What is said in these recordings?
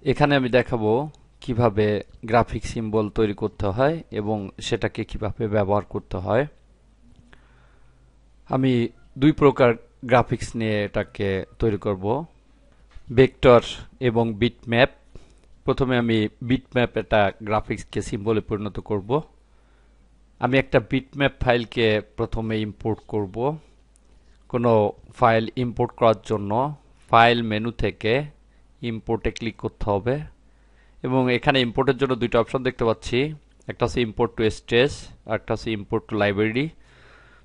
এখানে আমি দেখাবো কিভাবে গ্রাফিক সিম্বল তৈরি করতে হয় এবং সেটাকে কিভাবে ব্যবহার করতে হয়। আমি দুই প্রকার গ্রাফিক্স নিয়ে এটাকে তৈরি করব, ভেক্টর এবং বিটম্যাপ। প্রথমে আমি বিটম্যাপ এটা গ্রাফিক্সকে সিম্বলে পরিণত করব। আমি একটা বিটম্যাপ ফাইলকে প্রথমে ইম্পোর্ট করব। কোনো ফাইল ইম্পোর্ট করার জন্য ফাইল মেনু থেকে ইম্পোর্টে ক্লিক করতে হবে এবং এখানে ইম্পোর্টের জন্য দুইটা অপশন দেখতে পাচ্ছি। একটা হচ্ছে ইম্পোর্ট টু স্টেজ আর একটা হচ্ছে ইম্পোর্ট টু লাইব্রেরি।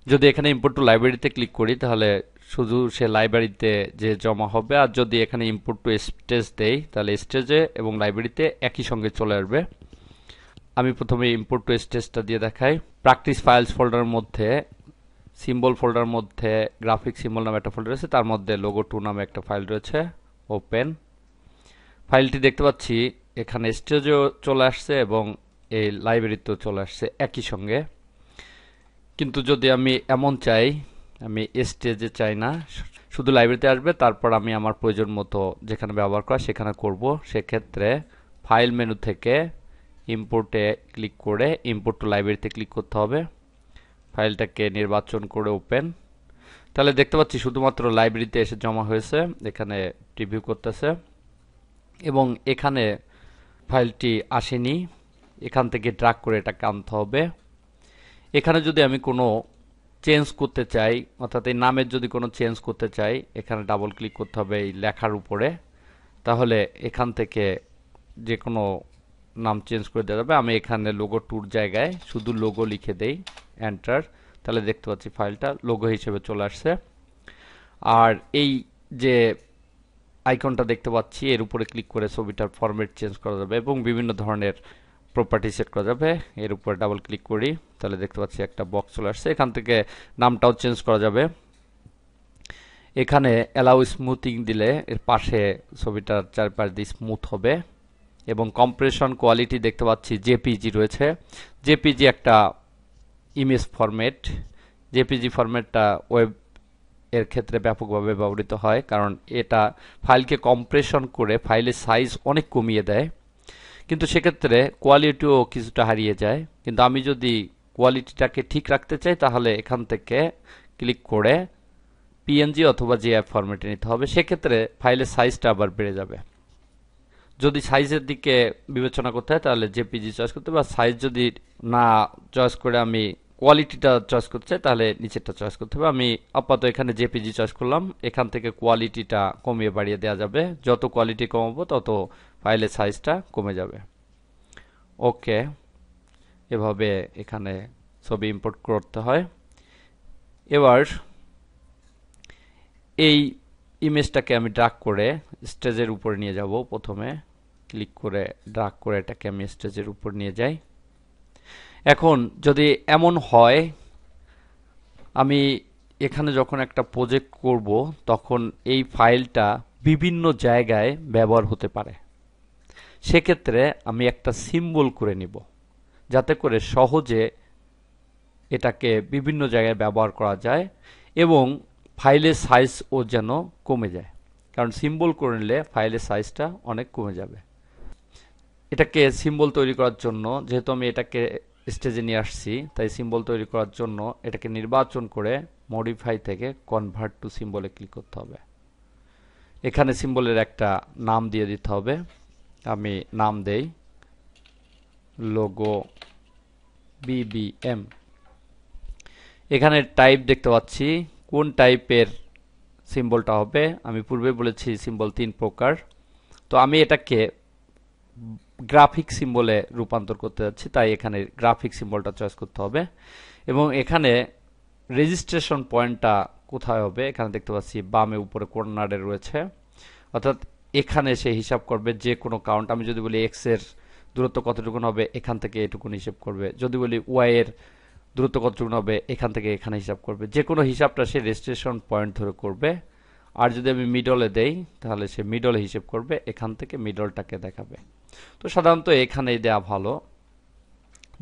যদি এখানে ইম্পোর্ট টু লাইব্রেরিতে ক্লিক করি তাহলে শুধু সে লাইব্রেরিতে যে জমা হবে, আর যদি এখানে ইম্পোর্ট টু স্টেজ দেই তাহলে স্টেজে এবং লাইব্রেরিতে একই সঙ্গে চলে আসবে। আমি প্রথমে ইম্পোর্ট টু স্টেজটা দিয়ে দেখাই। প্র্যাকটিস ফাইলস ফোল্ডারের মধ্যে সিম্বল ফোল্ডার মধ্যে গ্রাফিক সিম্বল নামে একটা ফোল্ডার রয়েছে, তার মধ্যে লোগো 2 নামে একটা ফাইল রয়েছে। ওপেন ফাইলটি দেখতে পাচ্ছি এখানে স্টেজেও চলে আসছে এবং এই লাইব্রেরিতেও চলে আসছে একই সঙ্গে। কিন্তু যদি আমি এমন চাই, আমি স্টেজে চাই না, শুধু লাইব্রেরিতে আসবে, তারপর আমি আমার প্রয়োজন মতো যেখানে ব্যবহার করা সেখানে করব। সেক্ষেত্রে ফাইল মেনু থেকে ইম্পোর্টে ক্লিক করে ইম্পোর্ট টু লাইব্রেরিতে ক্লিক করতে হবে। ফাইলটাকে নির্বাচন করে ওপেন। তাহলে দেখতে পাচ্ছি শুধুমাত্র লাইব্রেরিতে এসে জমা হয়েছে, এখানে প্রিভিউ করতেছে এবং এখানে ফাইলটি আসেনি। এখান থেকে ড্র্যাগ করে এটাকে আনতে হবে। এখানে যদি আমি কোনো চেঞ্জ করতে চাই, অর্থাৎ এই নামের যদি কোনো চেঞ্জ করতে চাই, এখানে ডাবল ক্লিক করতে হবে এই লেখার উপরে। তাহলে এখান থেকে যে কোনো নাম চেঞ্জ করে দেওয়া যাবে। আমি এখানে লোগো 2 জায়গায় শুধু লোগো লিখে দেই, এন্টার। তাহলে দেখতে পাচ্ছি ফাইলটা লোগো হিসেবে চলে আসছে। আর এই যে আইকনটা দেখতে পাচ্ছি এর উপরে ক্লিক করে ছবিটার ফরম্যাট চেঞ্জ করা যাবে এবং বিভিন্ন ধরনের প্রপার্টি সেট করা যাবে। এর উপর ডাবল ক্লিক করি, তাহলে দেখতে পাচ্ছি একটা বক্স চলে আসছে। এখান থেকে নামটাও চেঞ্জ করা যাবে। এখানে অ্যালাউ স্মুথিং দিলে এর পাশে ছবিটার চারপাশ দিয়ে স্মুথ হবে এবং কম্প্রেশন কোয়ালিটি দেখতে পাচ্ছি জেপিজি রয়েছে। জেপিজি একটা ইমেজ ফরম্যাট। জেপিজি ফরম্যাটটা ওয়েব এর ক্ষেত্রে ব্যাপকভাবে ব্যবহৃত হয়, কারণ এটা ফাইলকে কম্প্রেশন করে ফাইলের সাইজ অনেক কমিয়ে দেয়, কিন্তু সেক্ষেত্রে কোয়ালিটিও কিছুটা হারিয়ে যায়। কিন্তু আমি যদি কোয়ালিটিটাকে ঠিক রাখতে চাই তাহলে এখান থেকে ক্লিক করে পিএনজি অথবা জেএফ ফরম্যাটে নিতে হবে। সেক্ষেত্রে ফাইলের সাইজটা আবার বেড়ে যাবে। যদি সাইজের দিকে বিবেচনা করতে হয় তাহলে জেপিজি চয়েস করতে হবে, আর সাইজ যদি না চয়েস করে আমি কোয়ালিটিটা চয়েস করতে চাই তাহলে নিচেরটা চয়েস করতে হবে। আমি আপাতত এখানে জেপিজি চয়েস করলাম। এখান থেকে কোয়ালিটিটা কমিয়ে বাড়িয়ে দেওয়া যাবে। যত কোয়ালিটি কমাবো তত ফাইলের সাইজটা কমে যাবে। ওকে, এভাবে এখানে ছবি ইম্পোর্ট করতে হয়। এবার এই ইমেজটাকে আমি ড্র্যাগ করে স্টেজের উপরে নিয়ে যাব। প্রথমে ক্লিক করে ড্র্যাগ করে এটাকে আমি স্টেজের উপর নিয়ে যাই। এখন যদি এমন হয় আমি এখানে যখন একটা প্রজেক্ট করব তখন এই ফাইলটা বিভিন্ন জায়গায় ব্যবহার হতে পারে, সেক্ষেত্রে আমি একটা সিম্বল করে নিব যাতে করে সহজে এটাকে বিভিন্ন জায়গায় ব্যবহার করা যায় এবং ফাইলের সাইজও যেন কমে যায়, কারণ সিম্বল করে নিলে ফাইলের সাইজটা অনেক কমে যাবে। এটাকে সিম্বল তৈরি করার জন্য, যেহেতু আমি এটাকে স্টেজে নিয়ে আসছি, তাই সিম্বল তৈরি করার জন্য এটাকে নির্বাচন করে মডিফাই থেকে কনভার্ট টু সিম্বলে ক্লিক করতে হবে। এখানে সিম্বলের একটা নাম দিয়ে দিতে হবে। আমি নাম দেই লোগো বিবিএম। এখানে টাইপ দেখতে পাচ্ছি কোন টাইপের সিম্বলটা হবে। আমি পূর্বে বলেছি সিম্বল 3 প্রকার, তো আমি এটাকে গ্রাফিক সিম্বলে রূপান্তর করতে যাচ্ছি, তাই এখানে গ্রাফিক সিম্বলটা চয়েস করতে হবে। এবং এখানে রেজিস্ট্রেশন পয়েন্টটা কোথায় হবে এখানে দেখতে পাচ্ছি বামে উপরে কর্নারে রয়েছে, অর্থাৎ এখানে সে হিসাব করবে যে কোনো কাউন্ট। আমি যদি বলি এক্স এর দূরত্ব কতটুকু হবে, এখান থেকে এটুকুন হিসাব করবে। যদি বলি ওয়াই এর দূরত্ব কতটুকু হবে, এখান থেকে এখানে হিসাব করবে। যে কোনো হিসাবটা সে রেজিস্ট্রেশন পয়েন্ট ধরে করবে। আর যদি আমি মিডলে দেই তাহলে সে মিডলে হিসেব করবে, এখান থেকে মিডলটাকে দেখাবে। তো সাধারণত এখানেই দেয়া ভালো,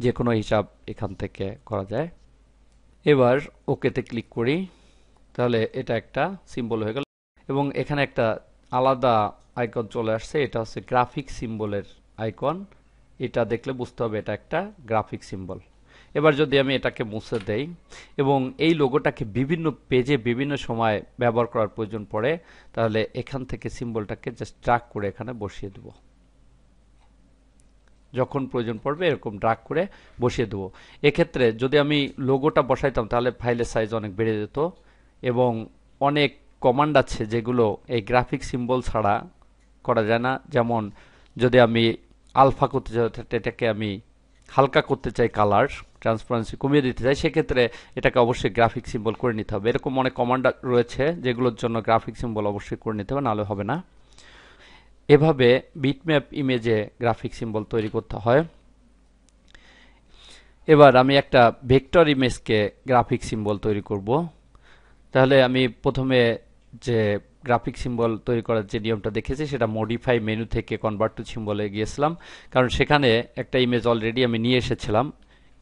যে কোনো হিসাব এখান থেকে করা যায়। এবার ওকেতে ক্লিক করি, তাহলে এটা একটা সিম্বল হয়ে গেল এবং এখানে একটা আলাদা আইকন চলে আসছে, এটা হচ্ছে গ্রাফিক সিম্বলের আইকন। এটা দেখলে বুঝতে হবে এটা একটা গ্রাফিক সিম্বল। এবার যদি আমি এটাকে মুছে দেই এবং এই লোগোটাকে বিভিন্ন পেজে বিভিন্ন সময় ব্যবহার করার প্রয়োজন পড়ে, তাহলে এখান থেকে সিম্বলটাকে জাস্ট ড্র্যাগ করে এখানে বসিয়ে দেব। যখন প্রয়োজন পড়বে এরকম ড্র্যাগ করে বসিয়ে দেবো। এক্ষেত্রে যদি আমি লোগোটা বসাইতাম তাহলে ফাইলের সাইজ অনেক বেড়ে যেত এবং অনেক কমান্ড আছে যেগুলো এই গ্রাফিক সিম্বল ছাড়া করা যায় না। যেমন যদি আমি আলফা করতে চাই, এটাকে আমি হালকা করতে চাই, কালার ট্রান্সপারেন্সি কমিয়ে দিতে চাই, সেক্ষেত্রে এটাকে অবশ্যই গ্রাফিক সিম্বল করে নিতে হবে। এরকম অনেক কমান্ড রয়েছে যেগুলোর জন্য গ্রাফিক সিম্বল অবশ্যই করে নিতে হবে, নাহলে হবে না। এভাবে বিটম্যাপ ইমেজে গ্রাফিক সিম্বল তৈরি করতে হয়। এবার আমি একটা ভেক্টর ইমেজকে গ্রাফিক সিম্বল তৈরি করব। তাহলে আমি প্রথমে যে গ্রাফিক সিম্বল তৈরি করার যে নিয়মটা দেখেছি সেটা মডিফাই মেনু থেকে কনভার্ট টু সিম্বলে গিয়েছিলাম, কারণ সেখানে একটা ইমেজ অলরেডি আমি নিয়ে এসেছিলাম।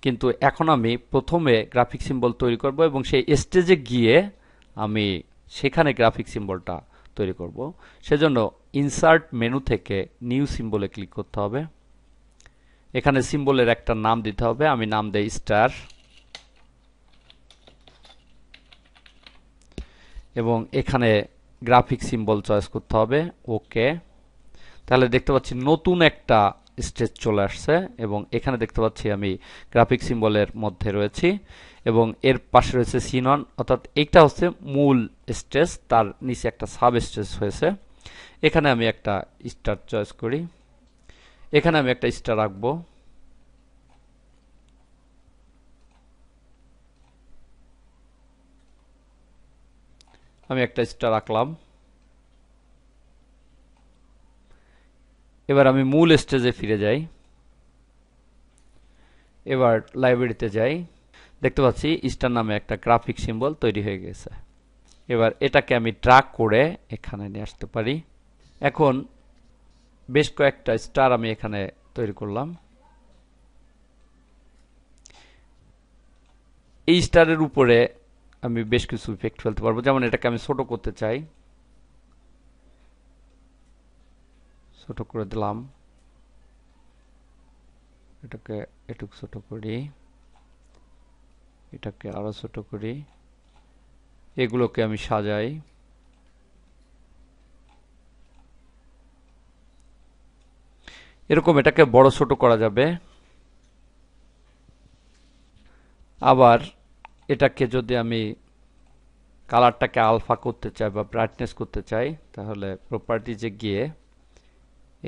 কিন্তু এখন আমি প্রথমে গ্রাফিক সিম্বল তৈরি করব এবং সেই স্টেজে গিয়ে আমি সেখানে গ্রাফিক সিম্বলটা তৈরি করব। সেজন্য ইনসার্ট মেনু থেকে নিউ সিম্বলে ক্লিক করতে হবে। এখানে সিম্বলের একটা নাম দিতে হবে, আমি নাম দেই স্টার, এবং এখানে গ্রাফিক সিম্বল চয়েস করতে হবে, ওকে। তাহলে দেখতে পাচ্ছি নতুন একটা স্টেজ চলে আসছে এবং এখানে দেখতে পাচ্ছি আমি গ্রাফিক সিম্বলের মধ্যে রয়েছি এবং এর পাশে রয়েছে সিনন, অর্থাৎ এইটা হচ্ছে মূল স্টেজ, তার নিচে একটা সাব স্টেজ হয়েছে। এখানে আমি একটা স্টার চয়েস করি, এখানে আমি একটা স্টার রাখবো। আমি একটা স্টার রাখলাম। এবার আমি মূল স্টেজে ফিরে যাই। এবার লাইব্রেরিতে যাই, দেখতে পাচ্ছি স্টার নামে একটা গ্রাফিক সিম্বল তৈরি হয়ে গেছে। এবার এটাকে আমি ড্র্যাগ করে এখানে নিয়ে আসতে পারি। এখন বেশ কয়েকটা স্টার আমি এখানে তৈরি করলাম। এই স্টারের উপরে আমি বেশ কিছু ইফেক্ট ফেলতে পারবো, যেমন এটাকে আমি ছোট করতে চাই, ছোট করে দিলাম। এটাকে একটু ছোট করি, এটাকে আরো ছোট করি, এগুলোকে আমি সাজাই। এরকম এটাকে বড় ছোট করা যাবে। আবার এটাকে যদি আমি কালারটাকে আলফা করতে চাই বা ব্রাইটনেস করতে চাই, তাহলে প্রপার্টিজে গিয়ে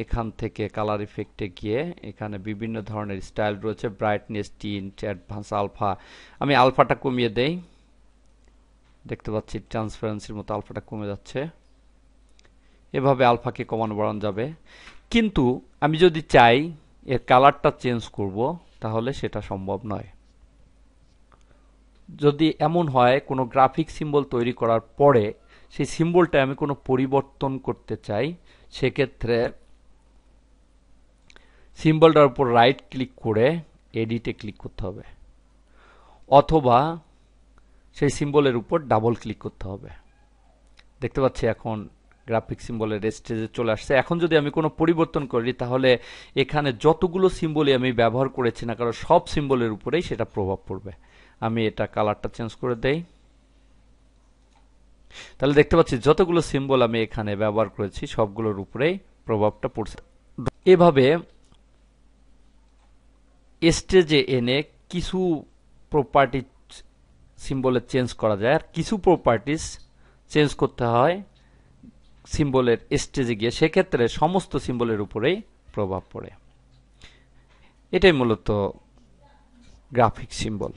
এখান থেকে কালার ইফেক্টে গিয়ে এখানে বিভিন্ন ধরনের স্টাইল রয়েছে, ব্রাইটনেস, টিন্ট, অ্যাডভান্স, আলফা। আমি আলফাটা কমিয়ে দেই, দেখতে পাচ্ছি ট্রান্সপারেন্সির মতো আলফাটা কমে যাচ্ছে। এভাবে আলফাকে কমানো বাড়ানো যাবে। কিন্তু আমি যদি চাই এর কালারটা চেঞ্জ করব, তাহলে সেটা সম্ভব নয়। যদি এমন হয় কোনো গ্রাফিক সিম্বল তৈরি করার পরে সেই সিম্বলটা আমি কোনো পরিবর্তন করতে চাই, সেক্ষেত্রে সিম্বলটার উপর রাইট ক্লিক করে এডিটে ক্লিক করতে হবে, অথবা সেই সিম্বলের উপর ডাবল ক্লিক করতে হবে। দেখতে পাচ্ছি এখন গ্রাফিক সিম্বলের স্টেজে চলে আসছে। এখন যদি আমি কোনো পরিবর্তন করি, তাহলে এখানে যতগুলো সিম্বলই আমি ব্যবহার করেছি না কারণ সব সিম্বলের উপরেই সেটা প্রভাব পড়বে। আমি এটা কালারটা চেঞ্জ করে দেই, তাহলে দেখতে পাচ্ছি যতগুলো সিম্বল আমি এখানে ব্যবহার করেছি সবগুলোর উপরেই প্রভাবটা পড়ছে। এভাবে স্টেজে এনে কিছু প্রপার্টি সিম্বলের চেঞ্জ করা যায়, আর কিছু প্রপার্টিস চেঞ্জ করতে হয় সিম্বলের স্টেজে গিয়ে, সেক্ষেত্রে সমস্ত সিম্বলের উপরেই প্রভাব পড়ে। এটাই মূলত গ্রাফিক সিম্বল।